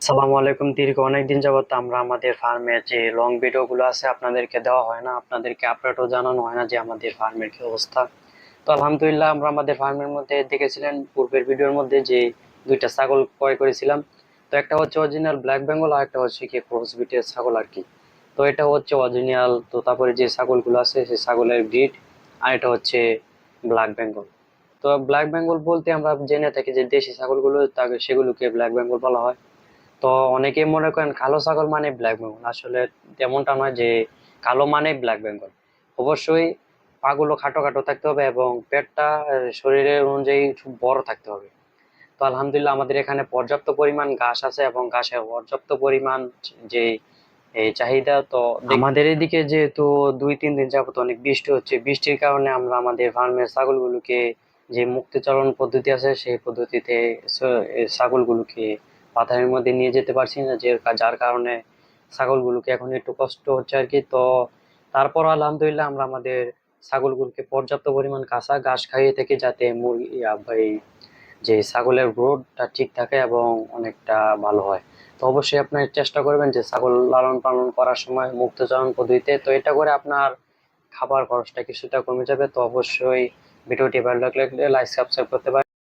আসসালামু আলাইকুম। দীর্ঘ অনেকদিন যাবত আমরা আমাদের ফার্মের যে লং ভিডিও গুলো আছে আপনাদেরকে দেওয়া হয় না, আপনাদেরকে আপডেটও জানানো হয় না যে আমাদের ফার্মের কি অবস্থা। তো আলহামদুলিল্লাহ আমরা আমাদের ফার্মের মধ্যে দেখেছিলেন পূর্বের ভিডিওর মধ্যে যে দুইটা ছাগল ক্রয় করেছিলাম। তো একটা হচ্ছে অরিজিনাল ব্ল্যাক বেঙ্গল আর একটা হচ্ছে কি ক্রস বিটের ছাগল আর কি। তো এটা হচ্ছে অরিজিনাল, তো তারপরে যে ছাগলগুলো আছে সেই ছাগলের ব্রিড, আর এটা হচ্ছে ব্ল্যাক বেঙ্গল। তো ব্ল্যাক বেঙ্গল বলতে আমরা জেনে থাকি যে দেশি ছাগলগুলো তাকে সেগুলোকে ব্ল্যাক বেঙ্গল বলা হয়। তো অনেকে মনে করেন কালো ছাগল মানে ব্ল্যাক বেঙ্গল, আসলে তেমনটা নয় যে কালো মানে ব্ল্যাক বেঙ্গল। অবশ্যই পাগুলো খাটো খাটো থাকতে হবে এবং পেটটা শরীরের অনুযায়ী খুব বড় থাকতে হবে। তো আলহামদুলিল্লাহ আমাদের এখানে পর্যাপ্ত পরিমাণ ঘাস আছে এবং ঘাসের পর্যাপ্ত পরিমাণ যে এই চাহিদা। তো আমাদের এদিকে যেহেতু 2-3 দিন যাবত অনেক বৃষ্টি হচ্ছে, বৃষ্টির কারণে আমরা আমাদের ফার্মের ছাগলগুলোকে যে মুক্তচারণ পদ্ধতি আছে সেই পদ্ধতিতে এই ছাগলগুলোকে পাথারের মধ্যে নিয়ে যেতে পারছি না, যে যার কারণে ছাগলগুলোকে এখন একটু কষ্ট হচ্ছে আর কি। তো তারপর আলহামদুলিল্লাহ আমরা আমাদের ছাগলগুলোকে পর্যাপ্ত পরিমাণ কাঁচা ঘাস খাইয়ে থাকি, যাতে মুরগি এই যে ছাগলের গ্রোথটা ঠিক থাকে এবং অনেকটা ভালো হয়। তো অবশ্যই আপনার চেষ্টা করবেন যে ছাগল লালন পালন করার সময় মুক্তচারণ পদ্ধতিতে, তো এটা করে আপনার খাবার খরচটা কিছুটা কমে যাবে। তো অবশ্যই ভিডিওটি ভালো লাগলে লাইক সাবস্ক্রাইব করতে পারেন।